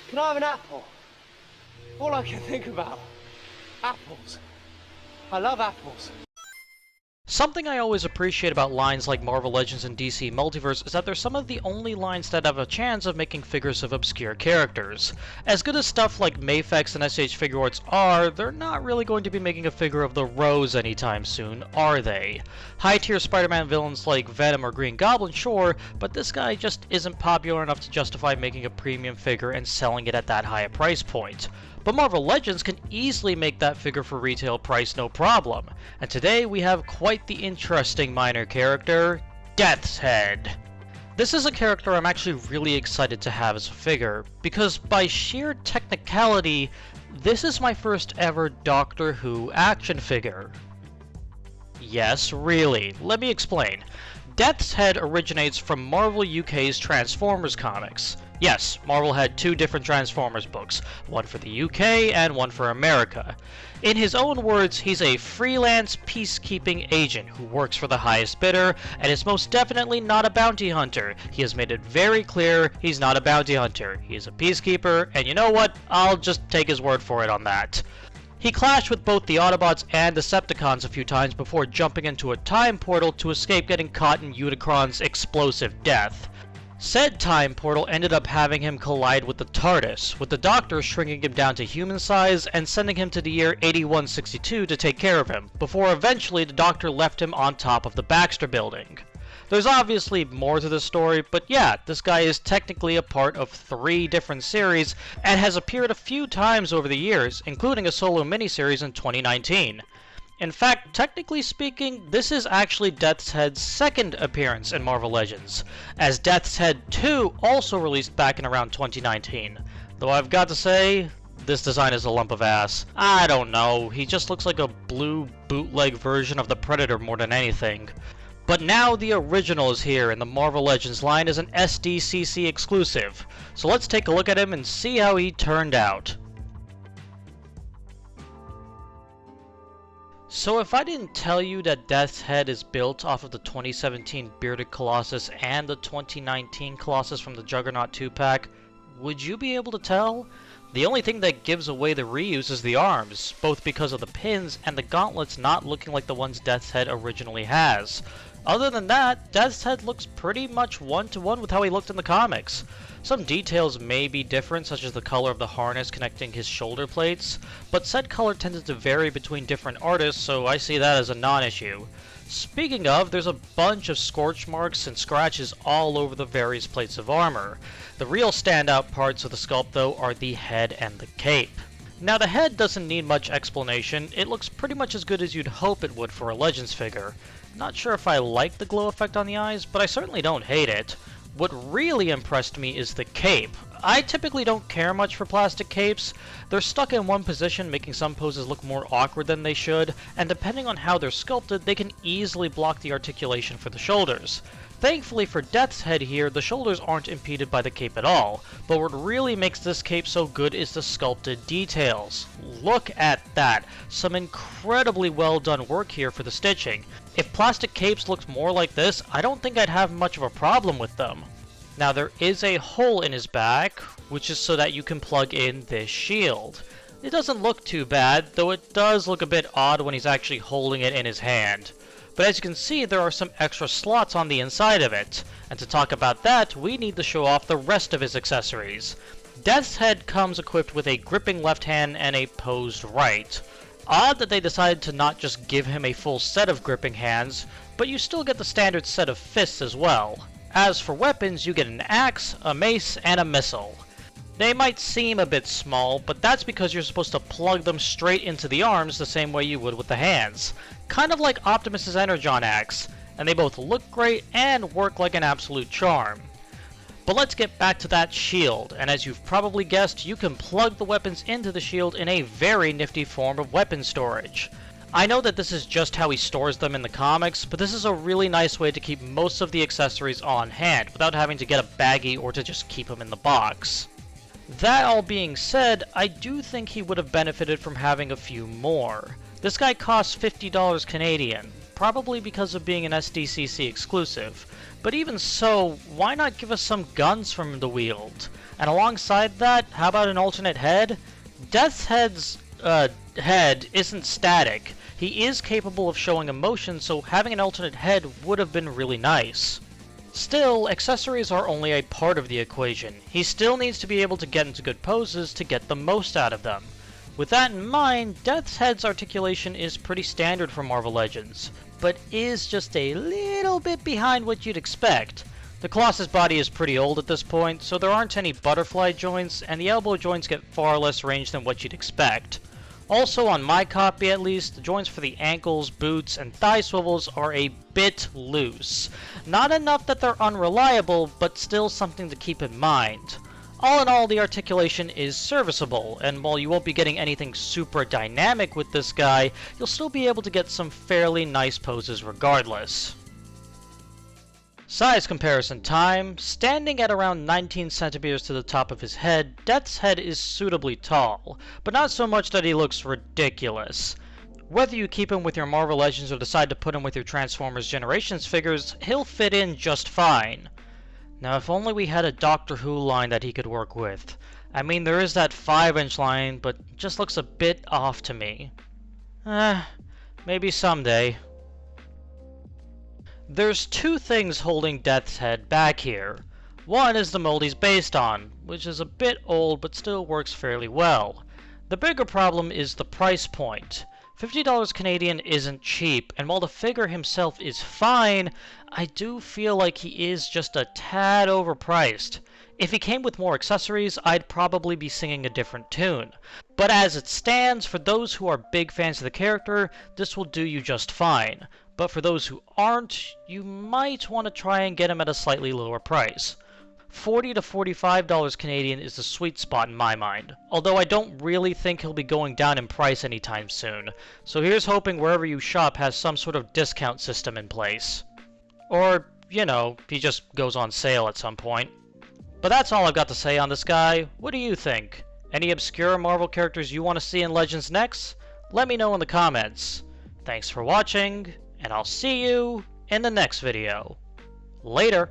Can I have an apple? All I can think about. Apples. I love apples. Something I always appreciate about lines like Marvel Legends and DC Multiverse is that they're some of the only lines that have a chance of making figures of obscure characters. As good as stuff like Mafex and SH Figuarts are, they're not really going to be making a figure of the Rose anytime soon, are they? High-tier Spider-Man villains like Venom or Green Goblin, sure, but this guy just isn't popular enough to justify making a premium figure and selling it at that high a price point. But Marvel Legends can easily make that figure for retail price no problem, and today we have quite the interesting minor character, Death's Head. This is a character I'm actually really excited to have as a figure, because by sheer technicality, this is my first ever Doctor Who action figure. Yes, really. Let me explain. Death's Head originates from Marvel UK's Transformers comics. Yes, Marvel had two different Transformers books, one for the UK and one for America. In his own words, he's a freelance peacekeeping agent who works for the highest bidder, and is most definitely not a bounty hunter. He has made it very clear he's not a bounty hunter. He is a peacekeeper, and you know what? I'll just take his word for it on that. He clashed with both the Autobots and Decepticons a few times before jumping into a time portal to escape getting caught in Unicron's explosive death. Said time portal ended up having him collide with the TARDIS, with the Doctor shrinking him down to human size and sending him to the year 8162 to take care of him, before eventually the Doctor left him on top of the Baxter Building. There's obviously more to this story, but yeah, this guy is technically a part of 3 different series and has appeared a few times over the years, including a solo miniseries in 2019. In fact, technically speaking, this is actually Death's Head's second appearance in Marvel Legends, as Death's Head 2 also released back in around 2019. Though I've got to say, this design is a lump of ass. I don't know, he just looks like a blue bootleg version of the Predator more than anything. But now the original is here, and the Marvel Legends line is an SDCC exclusive. So let's take a look at him and see how he turned out. So if I didn't tell you that Death's Head is built off of the 2017 Bearded Colossus and the 2019 Colossus from the Juggernaut 2-pack, would you be able to tell? The only thing that gives away the reuse is the arms, both because of the pins and the gauntlets not looking like the ones Death's Head originally has. Other than that, Death's Head looks pretty much one-to-one with how he looked in the comics. Some details may be different, such as the color of the harness connecting his shoulder plates, but said color tended to vary between different artists, so I see that as a non-issue. Speaking of, there's a bunch of scorch marks and scratches all over the various plates of armor. The real standout parts of the sculpt, though, are the head and the cape. Now, the head doesn't need much explanation. It looks pretty much as good as you'd hope it would for a Legends figure. Not sure if I like the glow effect on the eyes, but I certainly don't hate it. What really impressed me is the cape. I typically don't care much for plastic capes. They're stuck in one position, making some poses look more awkward than they should, and depending on how they're sculpted, they can easily block the articulation for the shoulders. Thankfully for Death's Head here, the shoulders aren't impeded by the cape at all, but what really makes this cape so good is the sculpted details. Look at that! Some incredibly well done work here for the stitching. If plastic capes looked more like this, I don't think I'd have much of a problem with them. Now there is a hole in his back, which is so that you can plug in this shield. It doesn't look too bad, though it does look a bit odd when he's actually holding it in his hand. But as you can see, there are some extra slots on the inside of it, and to talk about that, we need to show off the rest of his accessories. Death's Head comes equipped with a gripping left hand and a posed right. Odd that they decided to not just give him a full set of gripping hands, but you still get the standard set of fists as well. As for weapons, you get an axe, a mace, and a missile. They might seem a bit small, but that's because you're supposed to plug them straight into the arms the same way you would with the hands. Kind of like Optimus's Energon axe, and they both look great and work like an absolute charm. But let's get back to that shield, and as you've probably guessed, you can plug the weapons into the shield in a very nifty form of weapon storage. I know that this is just how he stores them in the comics, but this is a really nice way to keep most of the accessories on hand, without having to get a baggie or to just keep them in the box. That all being said, I do think he would have benefited from having a few more. This guy costs $50 Canadian, probably because of being an SDCC exclusive. But even so, why not give us some guns from him to wield? And alongside that, how about an alternate head? Death's head's head isn't static. He is capable of showing emotion, so having an alternate head would have been really nice. Still, accessories are only a part of the equation. He still needs to be able to get into good poses to get the most out of them. With that in mind, Death's head's articulation is pretty standard for Marvel Legends, but is just a little bit behind what you'd expect. The Colossus body is pretty old at this point, so there aren't any butterfly joints, and the elbow joints get far less range than what you'd expect. Also, on my copy at least, the joints for the ankles, boots, and thigh swivels are a bit loose. Not enough that they're unreliable, but still something to keep in mind. All in all, the articulation is serviceable, and while you won't be getting anything super dynamic with this guy, you'll still be able to get some fairly nice poses regardless. Size comparison time. Standing at around 19 centimeters to the top of his head, Death's head is suitably tall, but not so much that he looks ridiculous. Whether you keep him with your Marvel Legends or decide to put him with your Transformers Generations figures, he'll fit in just fine. Now if only we had a Doctor Who line that he could work with. I mean, there is that 5-inch line, but it just looks a bit off to me. Maybe someday. There's two things holding Death's head back here. One is the mold he's based on, which is a bit old but still works fairly well. The bigger problem is the price point. $50 Canadian isn't cheap, and while the figure himself is fine, I do feel like he is just a tad overpriced. If he came with more accessories, I'd probably be singing a different tune. But as it stands, for those who are big fans of the character, this will do you just fine. But for those who aren't, you might want to try and get him at a slightly lower price. $40 to $45 Canadian is the sweet spot in my mind, although I don't really think he'll be going down in price anytime soon, so here's hoping wherever you shop has some sort of discount system in place. Or, you know, he just goes on sale at some point. But that's all I've got to say on this guy. What do you think? Any obscure Marvel characters you want to see in Legends next? Let me know in the comments. Thanks for watching, and I'll see you in the next video. Later!